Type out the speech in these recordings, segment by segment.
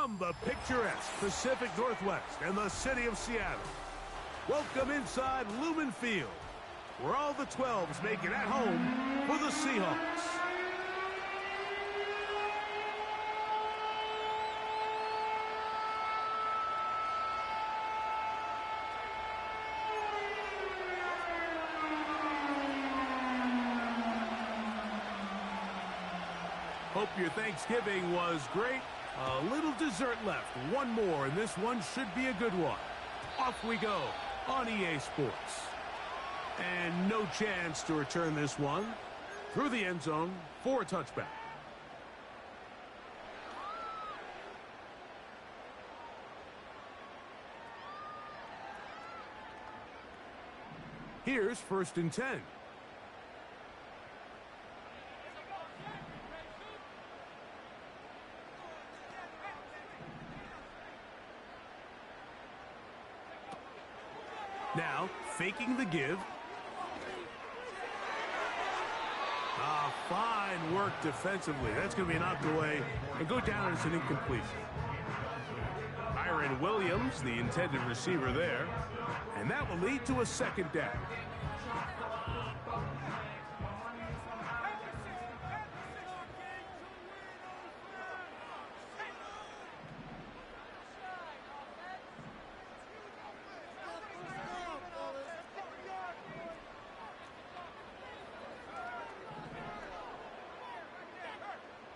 From the picturesque Pacific Northwest and the city of Seattle, welcome inside Lym Lg, where all the 12s make it at home for the Seahawks. Hope your Thanksgiving was great. A little dessert left. One more, and this one should be a good one. Off we go on EA Sports. And no chance to return this one through the end zone for a touchback. Here's 1st and 10. Now, faking the give. Fine work defensively. That's going to be knocked away and go down as an incompletion. Kyren Williams, the intended receiver there. And that will lead to a 2nd down.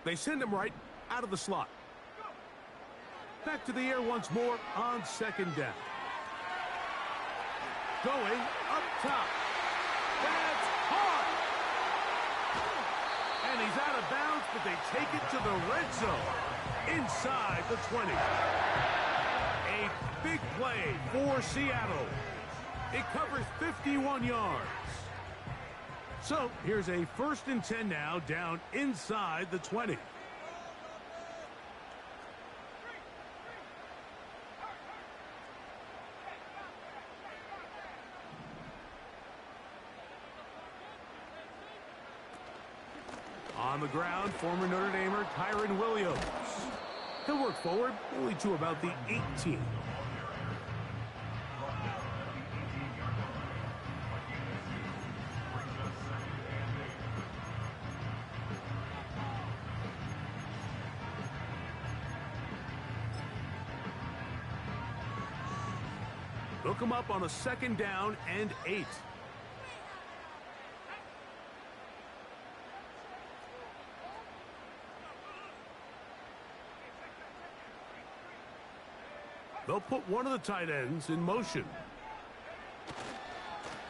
They send him right out of the slot. Back to the air once more on 2nd down. Going up top. That's hard. And he's out of bounds, but they take it to the red zone inside the 20. A big play for Seattle. It covers 51 yards. So here's a 1st and 10 now, down inside the 20. On the ground, former Notre Damer Kyren Williams. He'll work forward only to about the 18. Hook him up on a 2nd down and 8. They'll put one of the tight ends in motion.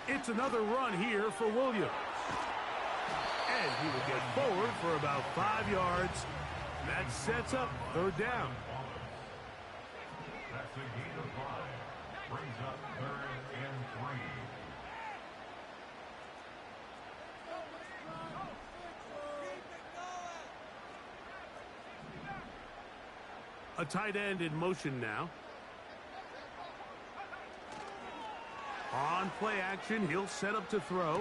It's another run here for Williams. And he will get forward for about 5 yards. That sets up 3rd down. That's a gain of 5. Brings up 3rd and 3. A tight end in motion now. On play action, he'll set up to throw.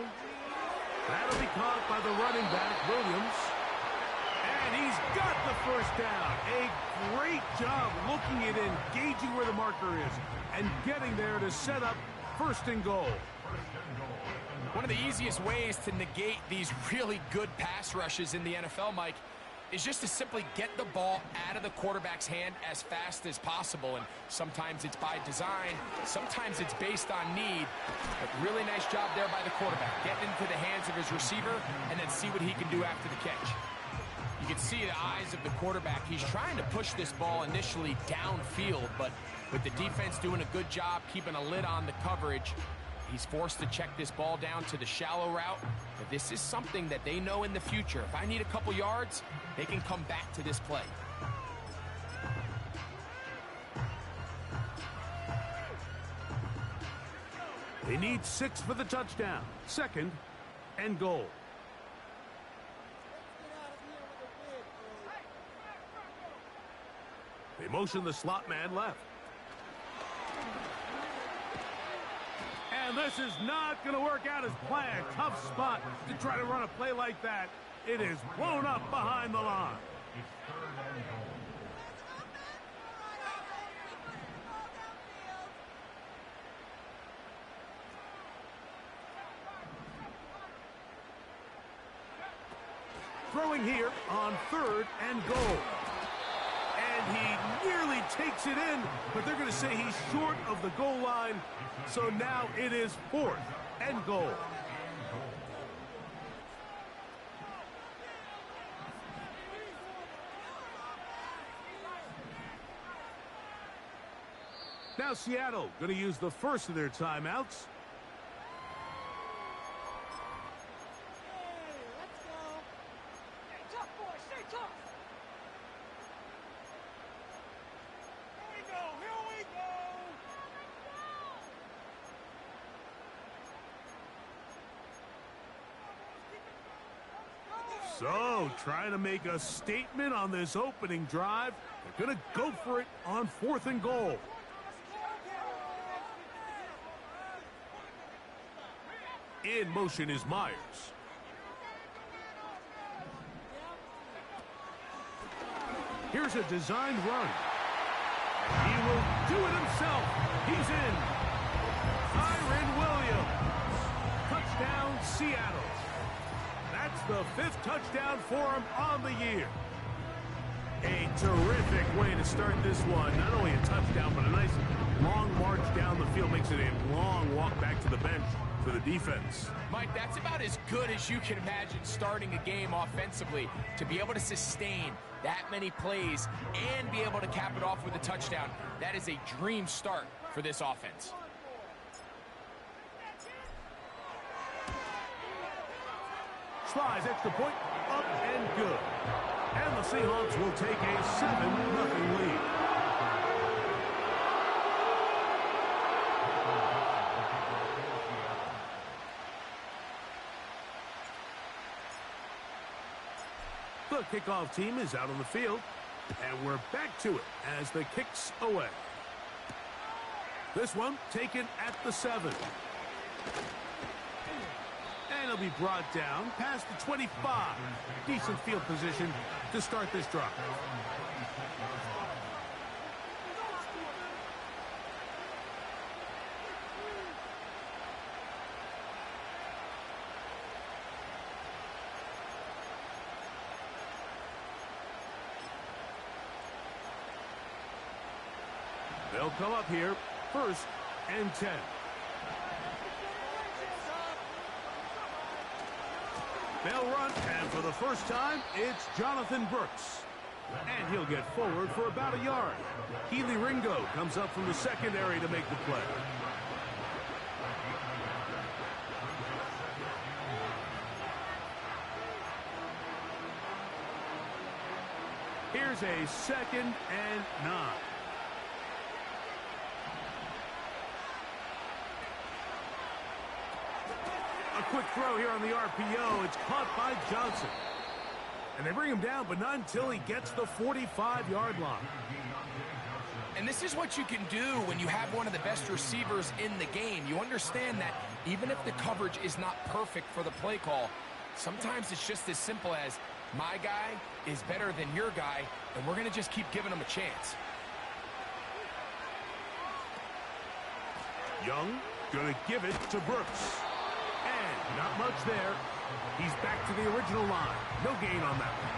That'll be caught by the running back, Williams. And he's got the 1st down. A great job looking at engaging where the marker is and getting there to set up 1st and goal. One of the easiest ways to negate these really good pass rushes in the NFL, Mike, is just to simply get the ball out of the quarterback's hand as fast as possible. And sometimes it's by design, sometimes it's based on need. But really nice job there by the quarterback, getting into the hands of his receiver and then see what he can do after the catch. You can see the eyes of the quarterback. He's trying to push this ball initially downfield, but with the defense doing a good job keeping a lid on the coverage, he's forced to check this ball down to the shallow route. But this is something that they know in the future. If I need a couple yards, they can come back to this play. They need 6 for the touchdown. 2nd and goal. They motion the slot man left. And this is not going to work out as planned. Tough spot to try to run a play like that. It is blown up behind the line. throwing here on 3rd and goal. And he nearly takes it in, but they're going to say he's short of the goal line. So now it is 4th and goal. Now Seattle going to use the first of their timeouts. So, trying to make a statement on this opening drive. They're going to go for it on 4th and goal. In motion is Myers. Here's a designed run. He will do it himself. He's in. Kyren Williams. Touchdown, Seattle. That's the 5th touchdown for him on the year. A terrific way to start this one. Not only a touchdown, but a nice long march down the field. Makes it a long walk back to the bench for the defense. Mike, that's about as good as you can imagine starting a game offensively. To be able to sustain that many plays and be able to cap it off with a touchdown, that is a dream start for this offense. Slides extra point, up and good. And the Seahawks will take a 7-0 lead. The kickoff team is out on the field, and we're back to it as the kick's away. This one taken at the 7. And it'll be brought down past the 25. Decent field position to start this drive. They'll come up here, 1st and 10. They'll run, and for the first time, it's Jonathan Brooks. And he'll get forward for about a yard. Keely Ringo comes up from the secondary to make the play. Here's a 2nd and 9. A quick throw here on the RPO. It's caught by Johnson. And they bring him down, but not until he gets the 45-yard line. And this is what you can do when you have one of the best receivers in the game. You understand that even if the coverage is not perfect for the play call, sometimes it's just as simple as my guy is better than your guy, and we're going to just keep giving him a chance. Young going to give it to Brooks. And not much there. He's back to the original line. No gain on that one.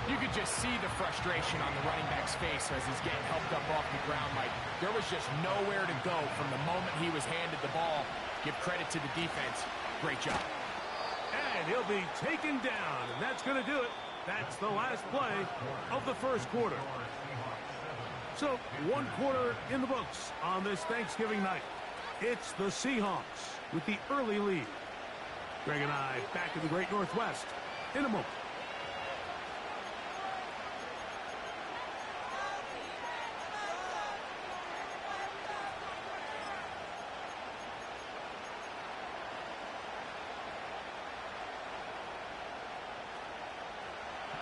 You could just see the frustration on the running back's face as he's getting helped up off the ground, Mike. There was just nowhere to go from the moment he was handed the ball. Give credit to the defense. Great job. And he'll be taken down, and that's going to do it. That's the last play of the first quarter. So, 1 quarter in the books on this Thanksgiving night. It's the Seahawks with the early lead. Greg and I back in the Great Northwest in a moment.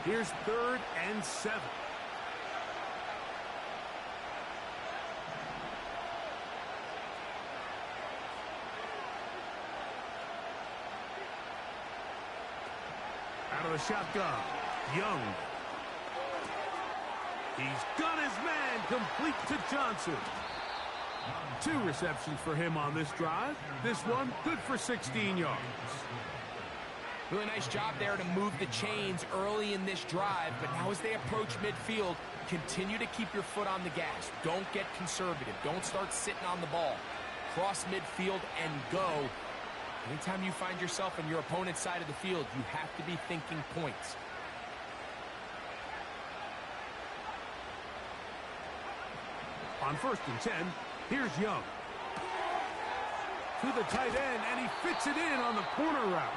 Here's 3rd and 7. Out of the shotgun, Young. He's got his man complete to Johnson. 2 receptions for him on this drive. This one good for 16 yards. Really nice job there to move the chains early in this drive, but now as they approach midfield, continue to keep your foot on the gas. Don't get conservative. Don't start sitting on the ball. Cross midfield and go. Anytime you find yourself on your opponent's side of the field, you have to be thinking points. On 1st and 10, here's Young. To the tight end, and he fits it in on the corner route.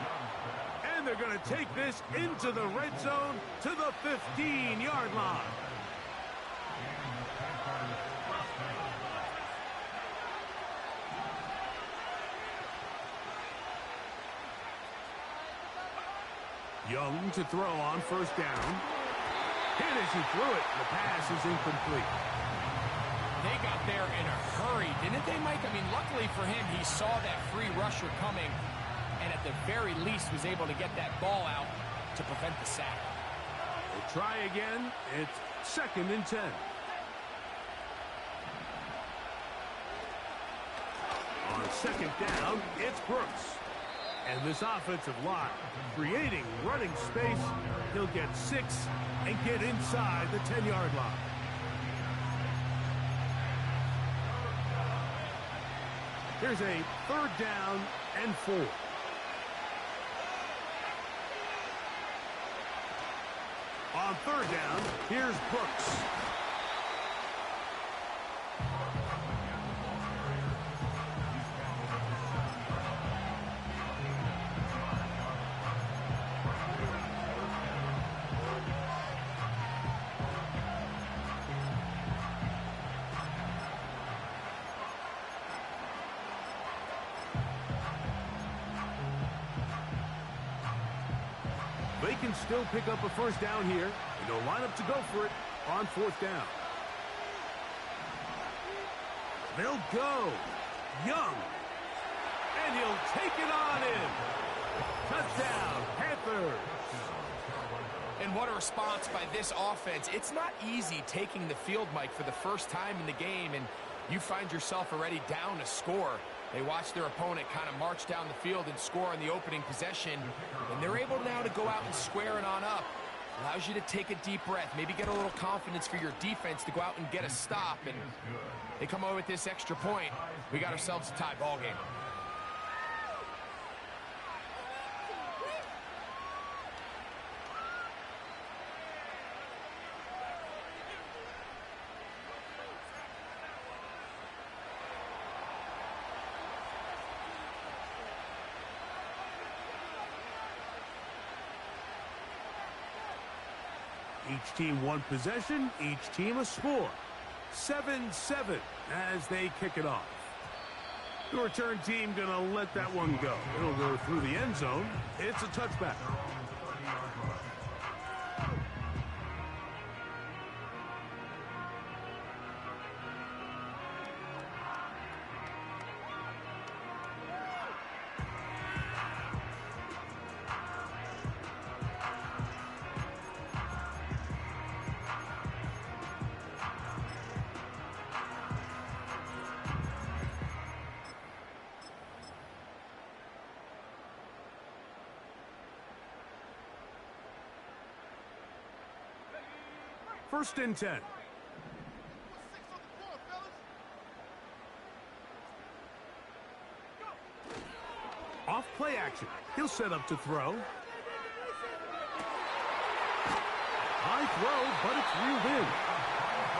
And they're going to take this into the red zone to the 15-yard line. Young to throw on 1st down. Hit as he threw it. The pass is incomplete. They got there in a hurry, didn't they, Mike? I mean, luckily for him, he saw that free rusher coming, and at the very least was able to get that ball out to prevent the sack. We'll try again. It's 2nd and 10. On 2nd down, it's Brooks. And this offensive line creating running space. He'll get 6 and get inside the 10-yard line. Here's a 3rd down and 4. On 3rd down, here's Brooks. They can still pick up a 1st down here. And they'll line up to go for it on 4th down. They'll go. Young. And he'll take it on in. Touchdown, Panthers. And what a response by this offense. It's not easy taking the field, Mike, for the first time in the game, and you find yourself already down a score. They watch their opponent kind of march down the field and score on the opening possession, and they're able now to go out and square it on up. Allows you to take a deep breath, maybe get a little confidence for your defense to go out and get a stop, and they come away with this extra point. We got ourselves a tie ball game. Each team one possession, each team a score. 7-7 as they kick it off. The return team going to let that one go. It'll go through the end zone. It's a touchback. First and 10. Off play action. He'll set up to throw. High throw, but it's reeled in.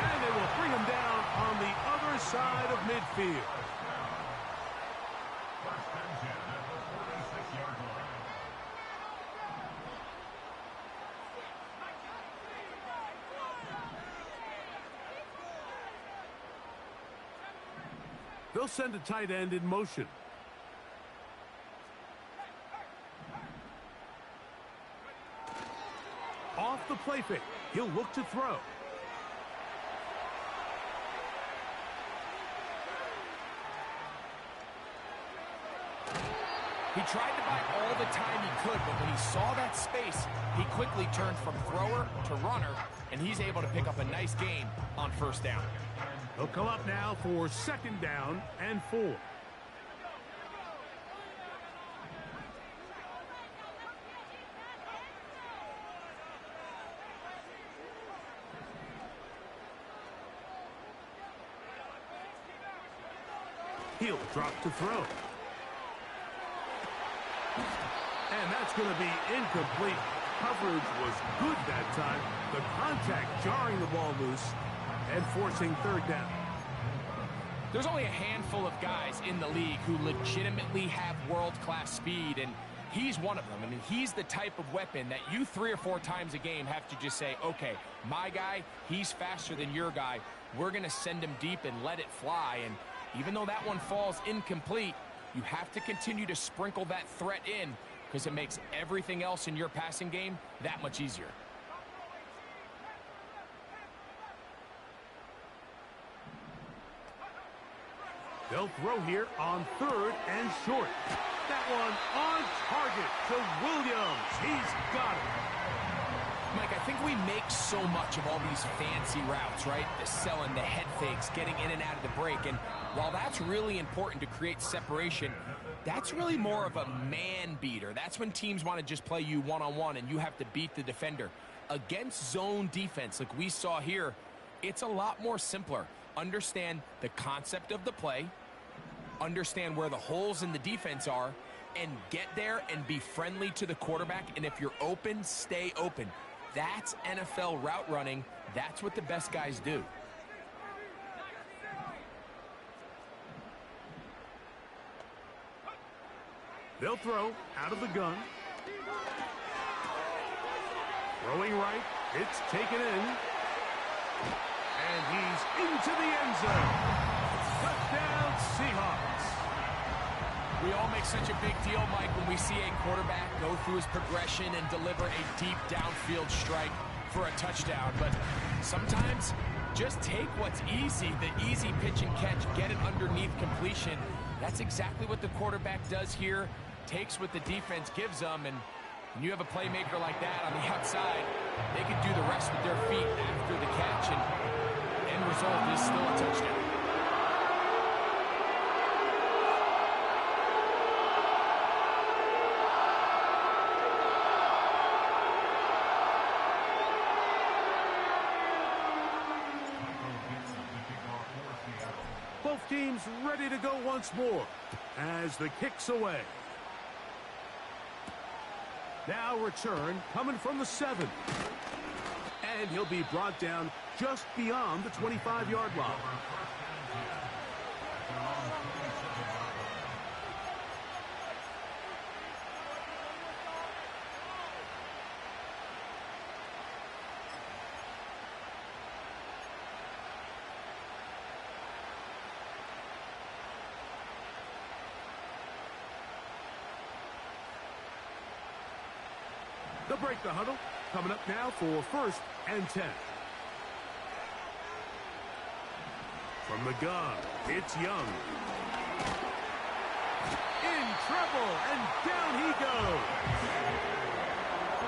And they will bring him down on the other side of midfield. They'll send a tight end in motion. Off the play fake. He'll look to throw. He tried to buy all the time he could, but when he saw that space, he quickly turned from thrower to runner, and he's able to pick up a nice gain on first down. They'll come up now for second down and 4. He'll drop to throw. And that's going to be incomplete. Coverage was good that time. The contact jarring the ball loose and forcing third down. There's only a handful of guys in the league who legitimately have world-class speed, and he's one of them. I mean, he's the type of weapon that you 3 or 4 times a game have to just say, okay, my guy, he's faster than your guy. We're going to send him deep and let it fly. And even though that one falls incomplete, you have to continue to sprinkle that threat in because it makes everything else in your passing game that much easier. They'll throw here on 3rd and short. That one on target to Williams. He's got it. Mike, I think we make so much of all these fancy routes, right? The selling, the head fakes, getting in and out of the break. And while that's really important to create separation, that's really more of a man beater. That's when teams want to just play you one-on-one and you have to beat the defender. Against zone defense like we saw here, it's a lot more simpler. Understand the concept of the play, understand where the holes in the defense are, and get there and be friendly to the quarterback. And if you're open, stay open. That's NFL route running. That's what the best guys do. They'll throw out of the gun. Throwing right. It's taken in. And he's into the end zone. Touchdown, Seahawks. We all make such a big deal, Mike, when we see a quarterback go through his progression and deliver a deep downfield strike for a touchdown. But sometimes just take what's easy, the easy pitch and catch, get it underneath completion. That's exactly what the quarterback does here. Takes what the defense gives them, and when you have a playmaker like that on the outside, they can do the rest with their feet after the catch, and end result is still a touchdown. Both teams ready to go once more as the kick's away. Now return coming from the 7. And he'll be brought down just beyond the 25-yard line. They'll break the huddle. Coming up now for 1st and 10. From the gun, it's Young. In trouble, and down he goes.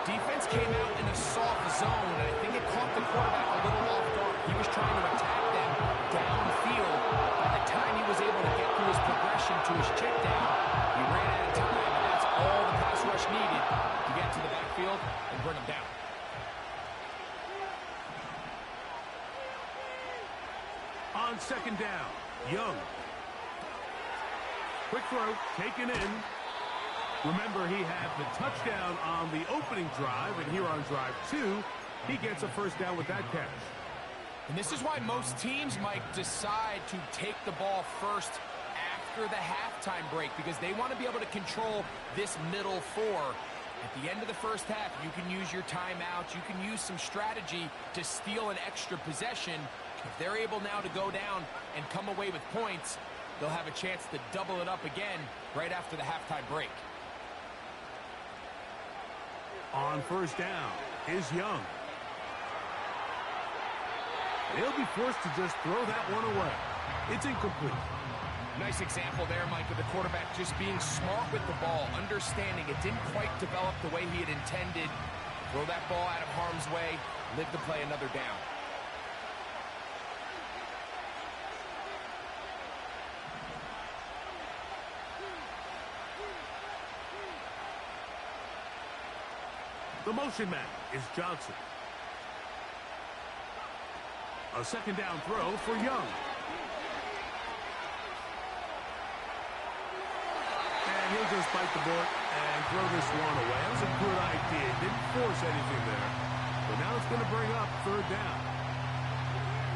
Defense came out in a soft zone, and I think it caught the quarterback a little off guard. He was trying to attack them downfield. By the time he was able to get through his progression to his check down, he ran out of time, and that's all the pass rush needed to get to the backfield and bring him down. On 2nd down, Young. Quick throw, taken in. Remember, he had the touchdown on the opening drive, and here on drive 2, he gets a 1st down with that catch. And this is why most teams might decide to take the ball first after the halftime break, because they want to be able to control this middle 4. At the end of the first half, you can use your timeouts. You can use some strategy to steal an extra possession. If they're able now to go down and come away with points, they'll have a chance to double it up again right after the halftime break. On 1st down is Young. They'll be forced to just throw that one away. It's incomplete. Nice example there, Mike, of the quarterback just being smart with the ball, understanding it didn't quite develop the way he had intended. Throw that ball out of harm's way, live to play another down. The motion man is Johnson. A 2nd down throw for Young. he'll just bite the bullet and throw this one away. That was a good idea. Didn't force anything there. But now it's going to bring up third down.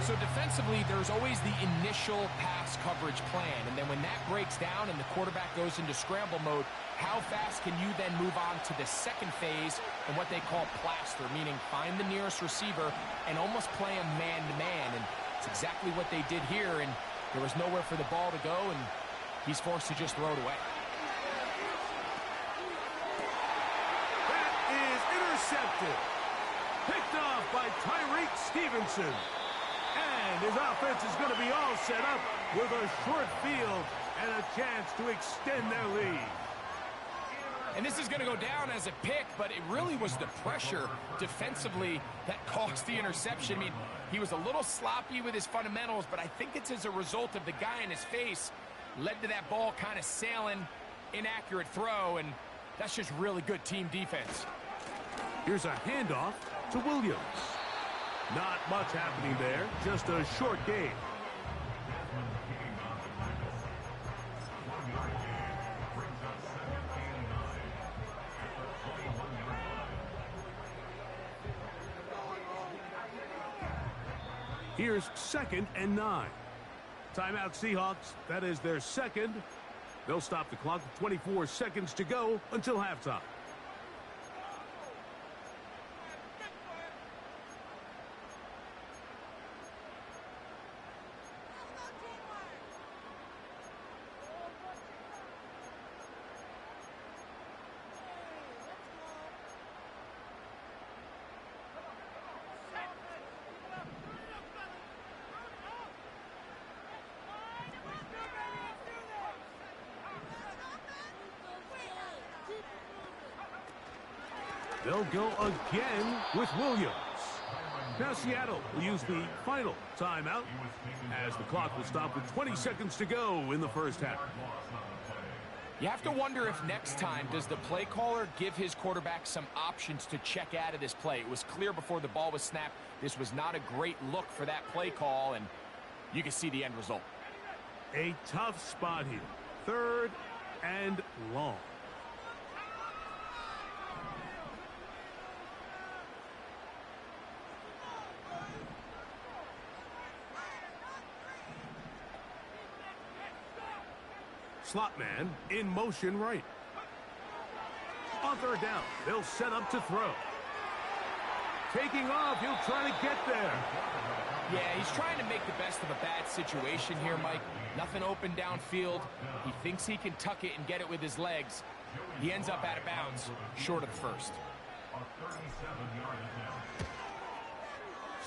So defensively, there's always the initial pass coverage plan. And then when that breaks down and the quarterback goes into scramble mode, how fast can you then move on to the second phase and what they call plaster, meaning find the nearest receiver and almost play him man-to-man. And it's exactly what they did here. And there was nowhere for the ball to go, and he's forced to just throw it away. That is intercepted. Picked off by Tyreek Stevenson. And his offense is going to be all set up with a short field and a chance to extend their lead. And this is going to go down as a pick, but it really was the pressure defensively that caused the interception. I mean, he was a little sloppy with his fundamentals, but I think it's as a result of the guy in his face led to that ball kind of sailing, inaccurate throw, and that's just really good team defense. Here's a handoff to Williams. Not much happening there, just a short game. Here's 2nd and 9. Timeout Seahawks, that is their second. They'll stop the clock with 24 seconds to go until halftime. They'll go again with Williams. Now Seattle will use the final timeout as the clock will stop with 20 seconds to go in the first half. You have to wonder if next time does the play caller give his quarterback some options to check out of this play. It was clear before the ball was snapped this was not a great look for that play call, and you can see the end result. A tough spot here. 3rd and long. Slot man in motion right. On 3rd down, they'll set up to throw. Taking off, he'll try to get there. Yeah, he's trying to make the best of a bad situation here, Mike. Nothing open downfield. He thinks he can tuck it and get it with his legs. He ends up out of bounds, short of the first.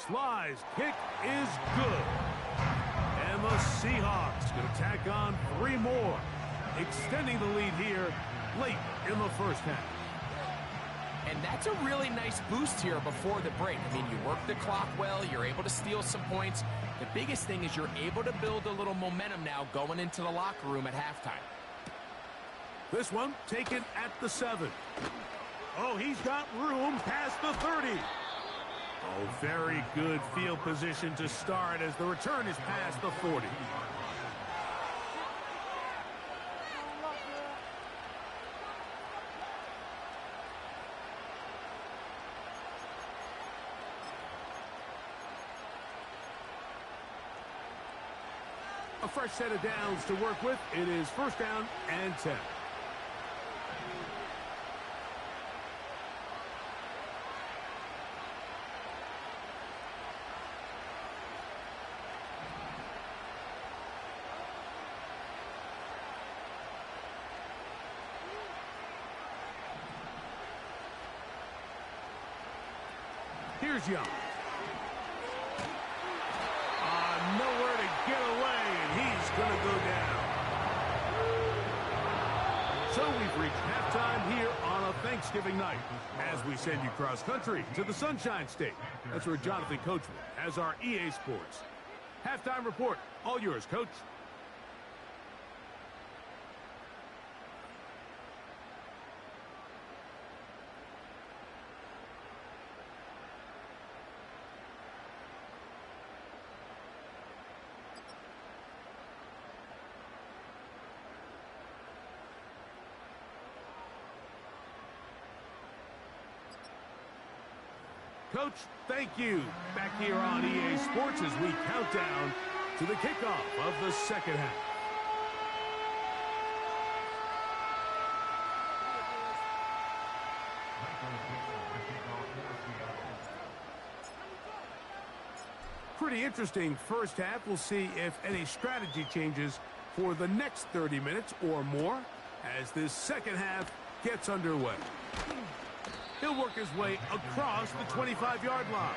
Sly's kick is good. And the Seahawks going to tack on 3 more, extending the lead here late in the first half. And that's a really nice boost here before the break. I mean, you work the clock well, you're able to steal some points. The biggest thing is you're able to build a little momentum now going into the locker room at halftime. This one taken at the 7. Oh, he's got room past the 30. Oh, very good field position to start as the return is past the 40. A fresh set of downs to work with. It is 1st down and 10. Here's Young. Nowhere to get away, and he's going to go down. So we've reached halftime here on a Thanksgiving night as we send you cross-country to the Sunshine State. That's where Jonathan Coachman has our EA Sports halftime report. All yours, Coach. Coach, thank you. Back here on EA Sports as we count down to the kickoff of the second half. Pretty interesting first half. We'll see if any strategy changes for the next 30 minutes or more as this second half gets underway. He'll work his way across the 25-yard line.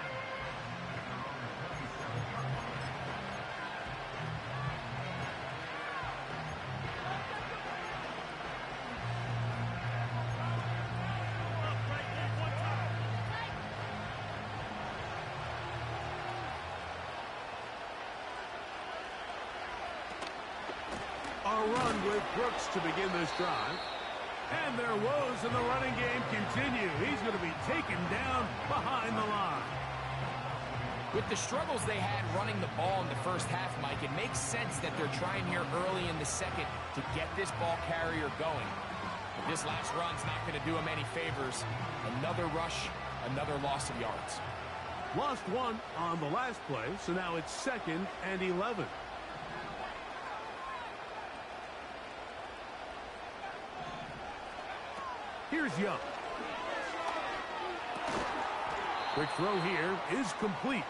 A run with Brooks to begin this drive. And their woes in the running game continue. He's going to be taken down behind the line. With the struggles they had running the ball in the first half, Mike, it makes sense that they're trying here early in the second to get this ball carrier going. But this last run's not going to do him any favors. Another rush, another loss of yards. Lost one on the last play, so now it's 2nd and 11. Here's Young. Quick throw here is complete.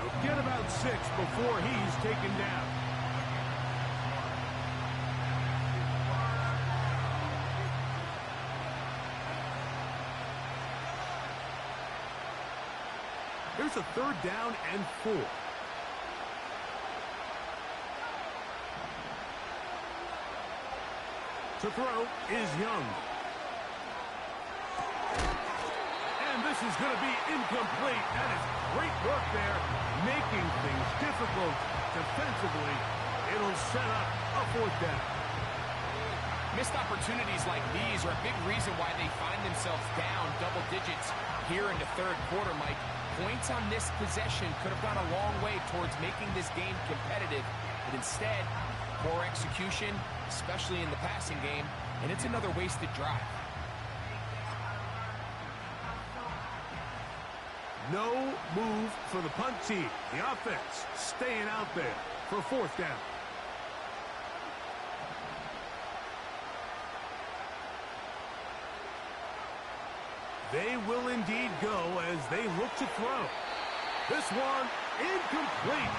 He'll get about 6 before he's taken down. Here's a 3rd down and 4. To throw is Young. This is going to be incomplete. That is great work there, making things difficult defensively. It'll set up a 4th down. Missed opportunities like these are a big reason why they find themselves down double digits here in the third quarter, Mike. Points on this possession could have gone a long way towards making this game competitive, but instead, poor execution, especially in the passing game, and it's another wasted drive. No move for the punt team. The offense staying out there for 4th down. They will indeed go as they look to throw. This one incomplete.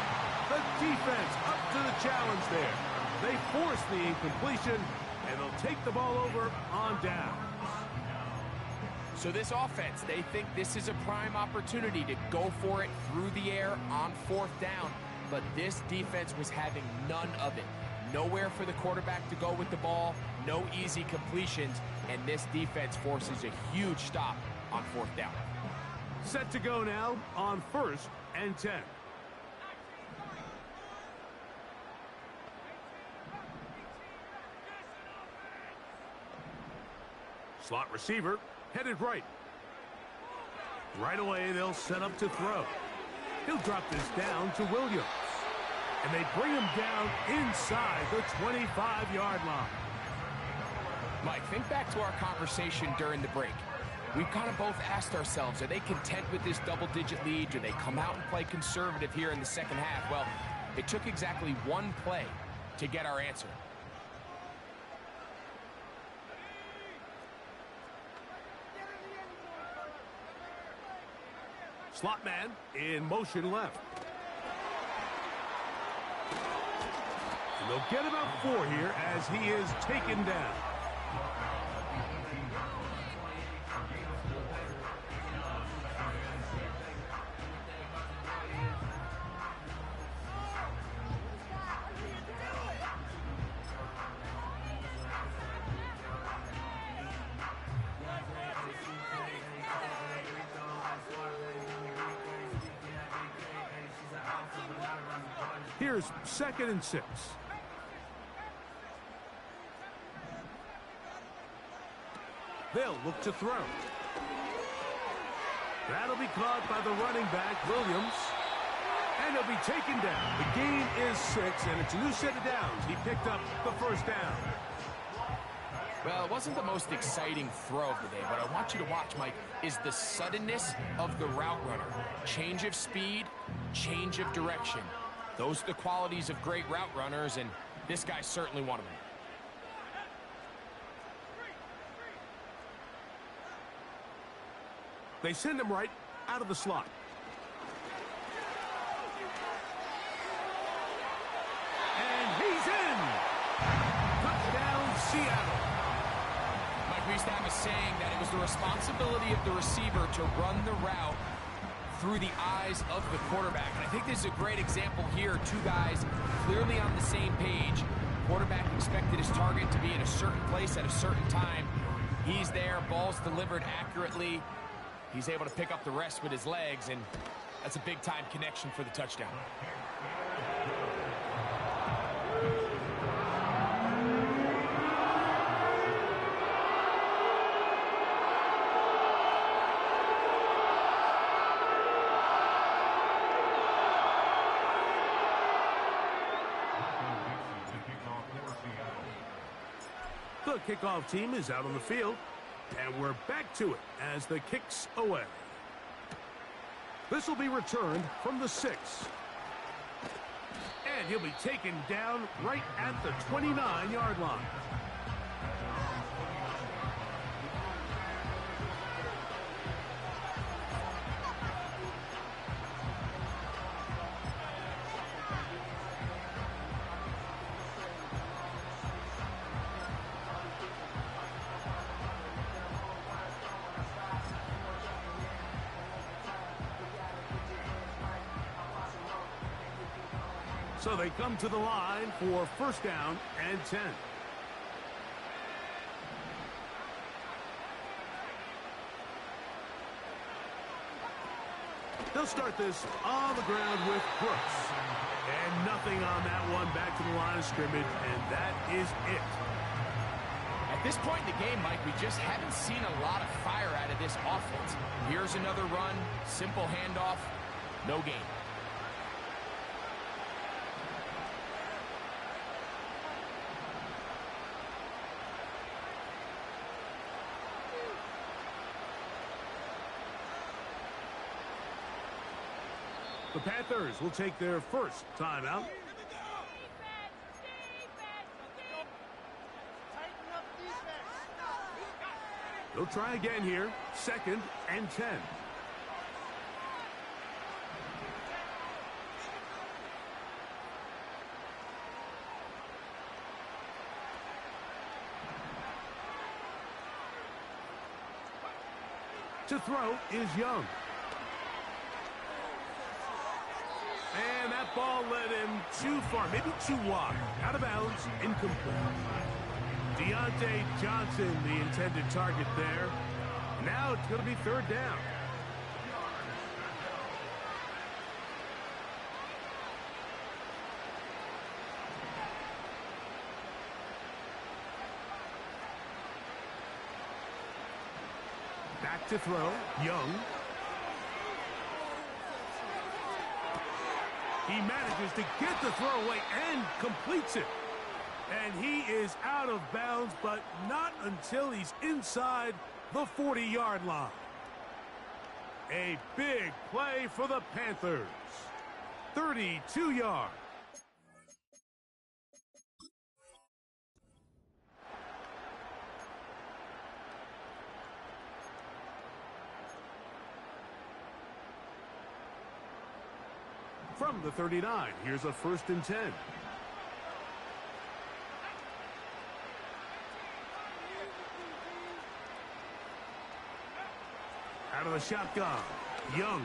The defense up to the challenge there. They force the incompletion, and they'll take the ball over on down. So this offense, they think this is a prime opportunity to go for it through the air on 4th down. But this defense was having none of it. Nowhere for the quarterback to go with the ball, no easy completions, and this defense forces a huge stop on 4th down. Set to go now on 1st and 10. Slot receiver. Headed right. Right away, they'll set up to throw. He'll drop this down to Williams. And they bring him down inside the 25-yard line. Mike, think back to our conversation during the break. We've kind of both asked ourselves, are they content with this double-digit lead? Do they come out and play conservative here in the second half? Well, it took exactly one play to get our answer. Slot man in motion left. And they'll get about 4 here as he is taken down. Here's 2nd and 6. They'll look to throw. That'll be caught by the running back, Williams. And he'll be taken down. The gain is 6, and it's a new set of downs. He picked up the 1st down. Well, it wasn't the most exciting throw of the day. What I want you to watch, Mike, is the suddenness of the route runner. Change of speed, change of direction. Those are the qualities of great route runners, and this guy's certainly one of them. They send him right out of the slot. And he's in! Touchdown, Seattle. Mike, we used to have a saying that it was the responsibility of the receiver to run the route through the eyes of the quarterback. And I think this is a great example here. Two guys clearly on the same page. Quarterback expected his target to be in a certain place at a certain time. He's there, ball's delivered accurately. He's able to pick up the rest with his legs, and that's a big-time connection for the touchdown. The kickoff team is out on the field, and we're back to it as the kick's away. This will be returned from the 6. And he'll be taken down right at the 29-yard line. So they come to the line for first down and 10. They'll start this on the ground with Brooks. And nothing on that one, back to the line of scrimmage, and that is it. At this point in the game, Mike, we just haven't seen a lot of fire out of this offense. Here's another run, simple handoff, no gain. The Panthers will take their first timeout. They'll try again here. Second and 10. To throw is Young. And that ball led him too far, maybe too wide. Out of bounds, incomplete. Deontay Johnson, the intended target there. Now it's going to be third down. Back to throw, Young. He manages to get the throw away and completes it. And he is out of bounds, but not until he's inside the 40-yard line. A big play for the Panthers. 32 yards. From the 39, here's a first and 10. Out of the shotgun, Young.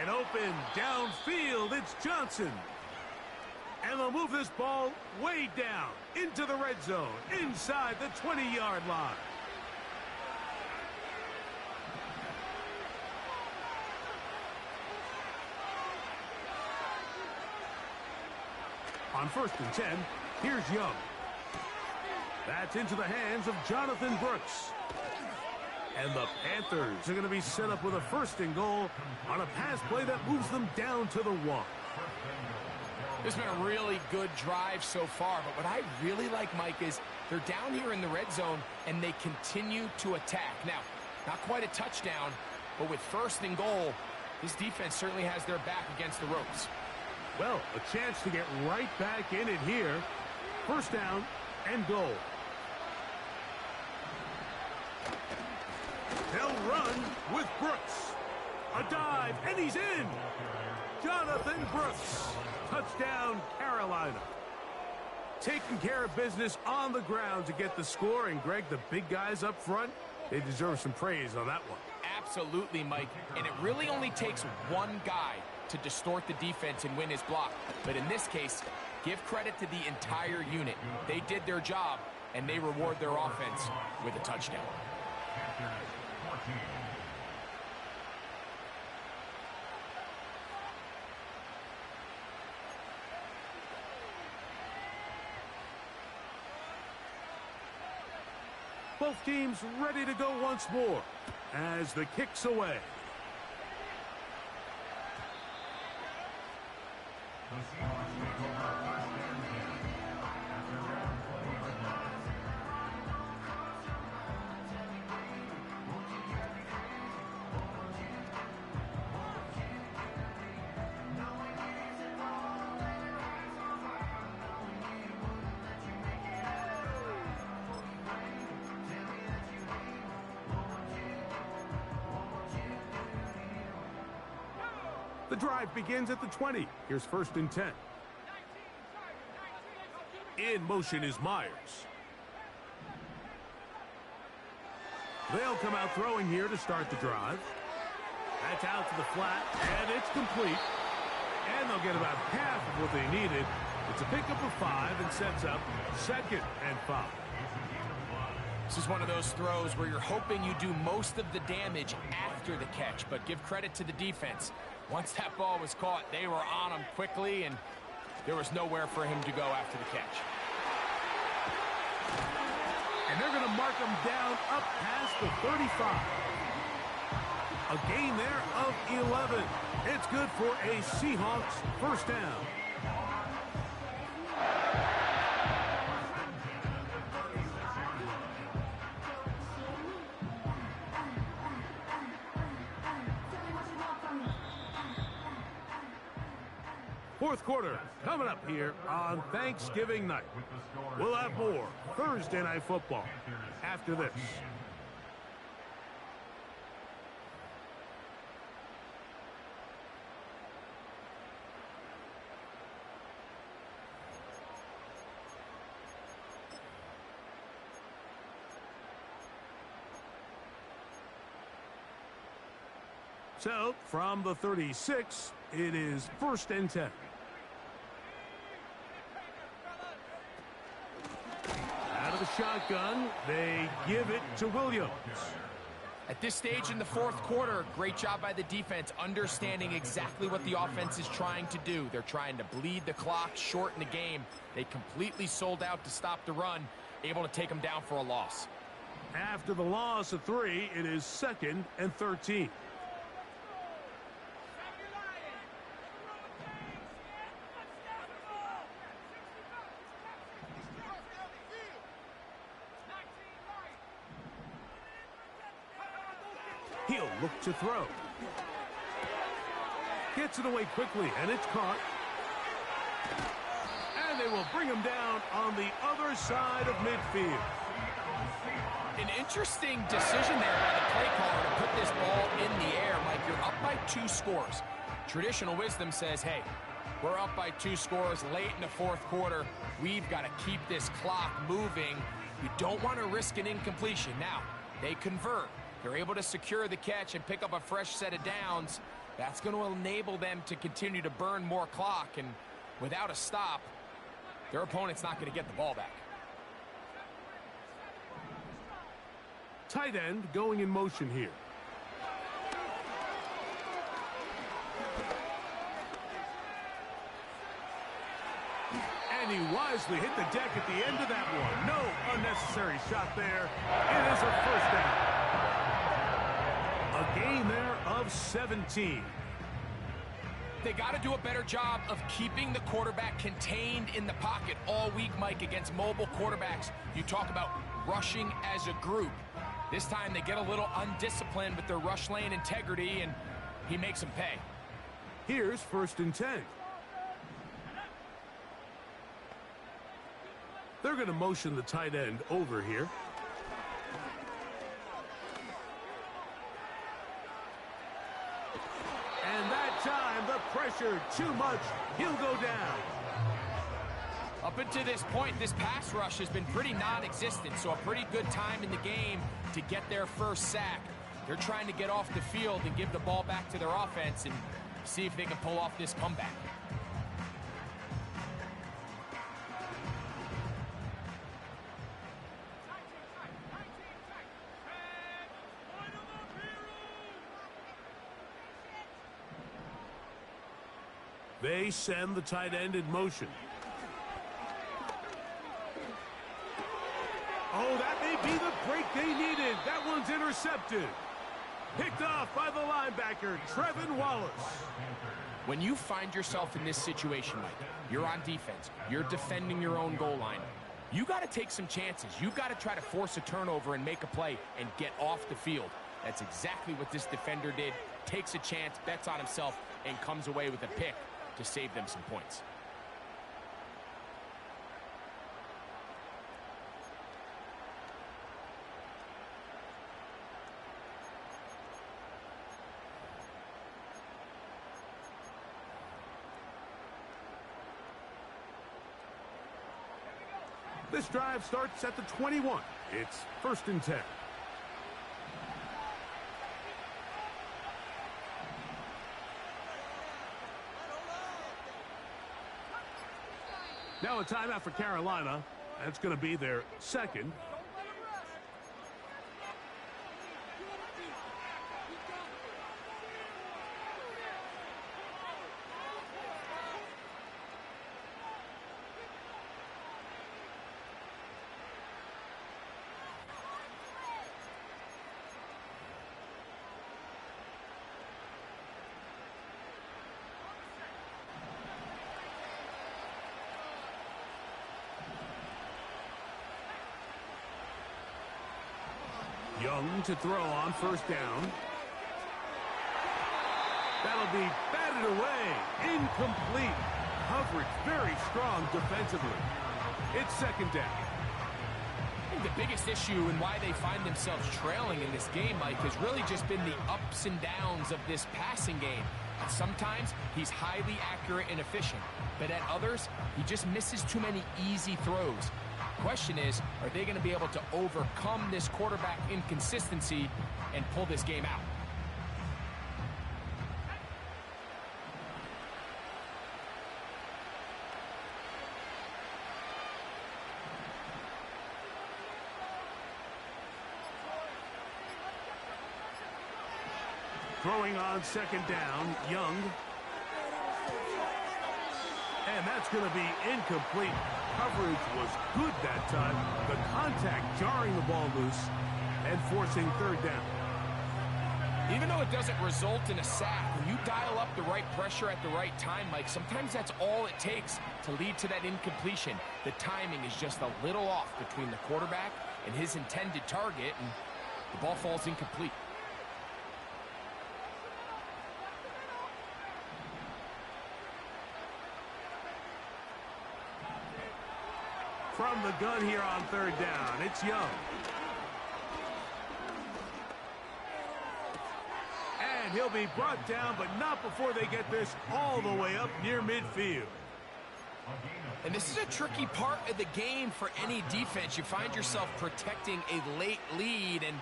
And open downfield, it's Johnson. And they'll move this ball way down into the red zone, inside the 20-yard line. On first and 10, here's Young. That's into the hands of Jonathan Brooks. And the Panthers are going to be set up with a first and goal on a pass play that moves them down to the 1. This has been a really good drive so far, but what I really like, Mike, is they're down here in the red zone, and they continue to attack. Now, not quite a touchdown, but with 1st and goal, this defense certainly has their back against the ropes. Well, a chance to get right back in it here. 1st down and goal. They'll run with Brooks. A dive, and he's in. Jonathan Brooks. Touchdown, Carolina. Taking care of business on the ground to get the score. And, Greg, the big guys up front, they deserve some praise on that one. Absolutely, Mike. And it really only takes one guy to distort the defense and win his block. But in this case, give credit to the entire unit. They did their job, and they reward their offense with a touchdown. Both teams ready to go once more as the kick's away. The drive begins at the 20. Here's 1st and 10. In motion is Myers. They'll come out throwing here to start the drive. That's out to the flat, and it's complete. And they'll get about half of what they needed. It's a pickup of 5 and sets up 2nd and 5. This is one of those throws where you're hoping you do most of the damage after the catch, but give credit to the defense. Once that ball was caught, they were on him quickly, and there was nowhere for him to go after the catch. And they're going to mark him down up past the 35. A gain there of 11. It's good for a Seahawks 1st down. Fourth quarter coming up here on Thanksgiving night. We'll have more Thursday Night Football after this. So, from the 36, it is 1st and 10. Out of the shotgun, they give it to Williams. At this stage in the 4th quarter, great job by the defense understanding exactly what the offense is trying to do. They're trying to bleed the clock, shorten the game. They completely sold out to stop the run, able to take them down for a loss. After the loss of 3, it is 2nd and 13. He'll look to throw. Gets it away quickly, and it's caught. And they will bring him down on the other side of midfield. An interesting decision there by the play caller to put this ball in the air. Mike, you're up by 2 scores. Traditional wisdom says, hey, we're up by 2 scores late in the 4th quarter. We've got to keep this clock moving. You don't want to risk an incompletion. Now, they convert. They're able to secure the catch and pick up a fresh set of downs. That's going to enable them to continue to burn more clock. And without a stop, their opponent's not going to get the ball back. Tight end going in motion here. And he wisely hit the deck at the end of that one. No unnecessary shot there. It is a 1st down. A gain there of 17. They got to do a better job of keeping the quarterback contained in the pocket all week, Mike, against mobile quarterbacks. You talk about rushing as a group. This time they get a little undisciplined with their rush lane integrity, and he makes them pay. Here's 1st and 10. They're going to motion the tight end over here. And that time, the pressure too much. He'll go down. Up until this point, this pass rush has been pretty non-existent, so a pretty good time in the game to get their first sack. They're trying to get off the field and give the ball back to their offense and see if they can pull off this comeback. They send the tight end in motion. Oh, that may be the break they needed. That one's intercepted. Picked off by the linebacker, Trevin Wallace. When you find yourself in this situation, Mike, you're on defense, you're defending your own goal line, you got to take some chances. You got to try to force a turnover and make a play and get off the field. That's exactly what this defender did. Takes a chance, bets on himself, and comes away with a pick to save them some points. This drive starts at the 21. It's 1st and 10. Now a timeout for Carolina. That's going to be their 2nd. Young to throw on 1st down. That'll be batted away. Incomplete. Coverage very strong defensively. It's 2nd down. I think the biggest issue and why they find themselves trailing in this game, Mike, has really just been the ups and downs of this passing game. And sometimes he's highly accurate and efficient, but at others, he just misses too many easy throws. Question is, are they going to be able to overcome this quarterback inconsistency and pull this game out? Throwing on 2nd down, Young. And that's going to be incomplete. Coverage was good that time. The contact jarring the ball loose and forcing 3rd down. Even though it doesn't result in a sack, when you dial up the right pressure at the right time, Mike, sometimes that's all it takes to lead to that incompletion. The timing is just a little off between the quarterback and his intended target, and the ball falls incomplete. From the gun here on 3rd down, it's Young. And he'll be brought down, but not before they get this all the way up near midfield. And this is a tricky part of the game for any defense. You find yourself protecting a late lead, and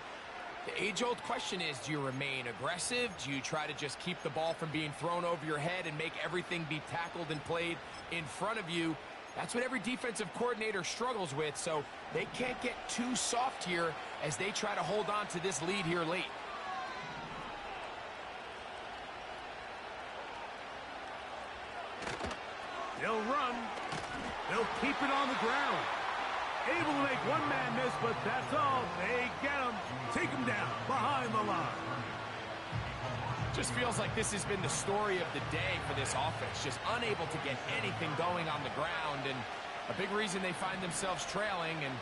the age-old question is, do you remain aggressive? Do you try to just keep the ball from being thrown over your head and make everything be tackled and played in front of you? That's what every defensive coordinator struggles with, so they can't get too soft here as they try to hold on to this lead here late. They'll run. They'll keep it on the ground. Able to make one man miss, but that's all. They get him. Take him down behind the line. Just feels like this has been the story of the day for this offense. Just unable to get anything going on the ground, and a big reason they find themselves trailing, and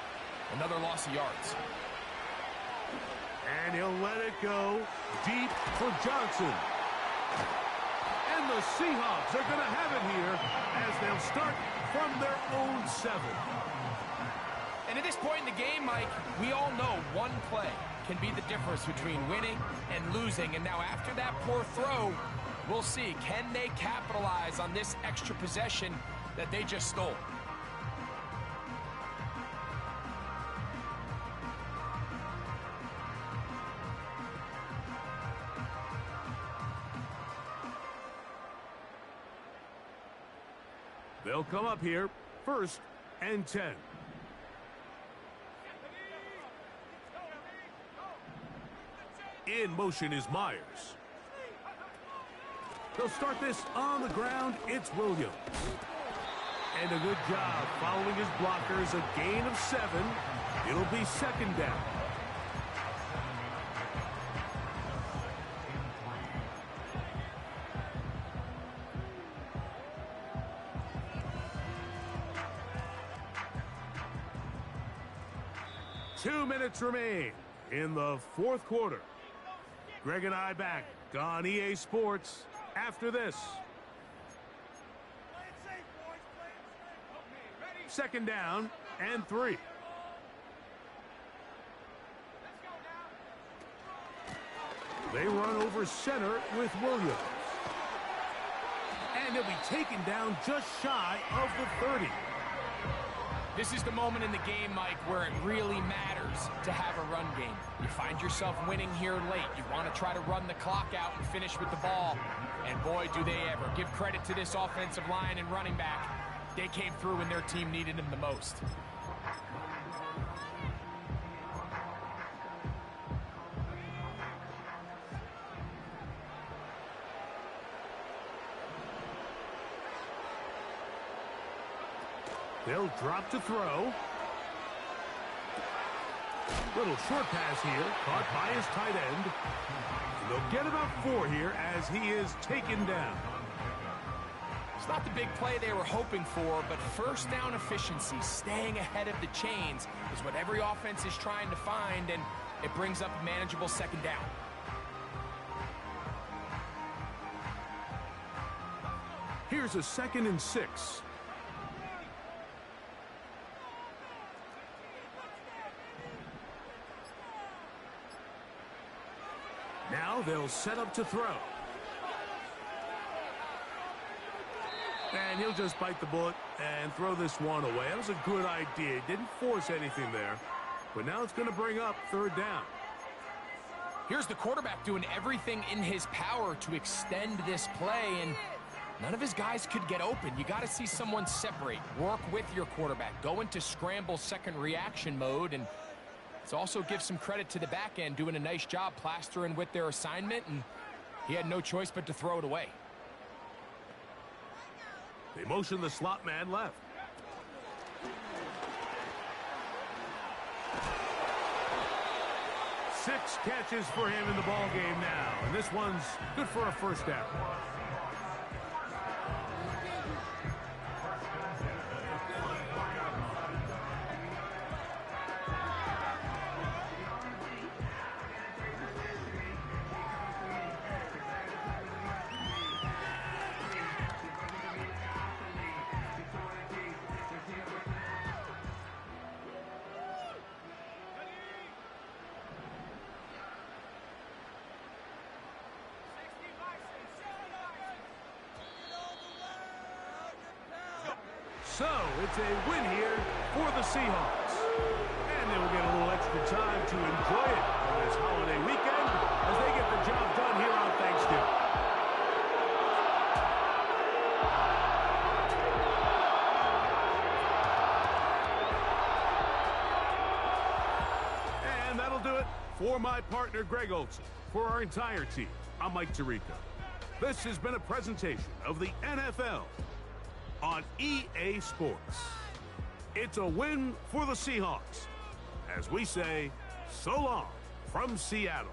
another loss of yards. And he'll let it go deep for Johnson. And the Seahawks are going to have it here as they'll start from their own 7. And at this point in the game, Mike, we all know one play can be the difference between winning and losing. And now after that poor throw, we'll see, can they capitalize on this extra possession that they just stole? They'll come up here, 1st and 10. In motion is Myers. They'll start this on the ground. It's Williams. And a good job following his blockers. A gain of 7. It'll be 2nd down. Two minutes remain in the 4th quarter. Greg and I back on EA Sports after this. 2nd down and 3. They run over center with Williams. And they'll be taken down just shy of the 30. This is the moment in the game, Mike, where it really matters to have a run game. You find yourself winning here late. You want to try to run the clock out and finish with the ball. And boy, do they ever. Give credit to this offensive line and running back. They came through when their team needed them the most. They'll drop to throw. Little short pass here, caught by his tight end. And they'll get about 4 here as he is taken down. It's not the big play they were hoping for, but first down efficiency, staying ahead of the chains, is what every offense is trying to find, and it brings up a manageable 2nd down. Here's a 2nd and 6. Now they'll set up to throw. And he'll just bite the bullet and throw this one away. That was a good idea. He didn't force anything there. But now it's going to bring up 3rd down. Here's the quarterback doing everything in his power to extend this play, and none of his guys could get open. You got to see someone separate, work with your quarterback, go into scramble second reaction mode, and let's also give some credit to the back end doing a nice job plastering with their assignment, and he had no choice but to throw it away. They motion the slot man left. Six catches for him in the ball game now, and this one's good for a 1st down. So, it's a win here for the Seahawks. And they will get a little extra time to enjoy it on this holiday weekend as they get the job done here on Thanksgiving. And that'll do it for my partner, Greg Olson. For our entire team, I'm Mike Tirico. This has been a presentation of the NFL on EA Sports. It's a win for the Seahawks, as we say, so long from Seattle.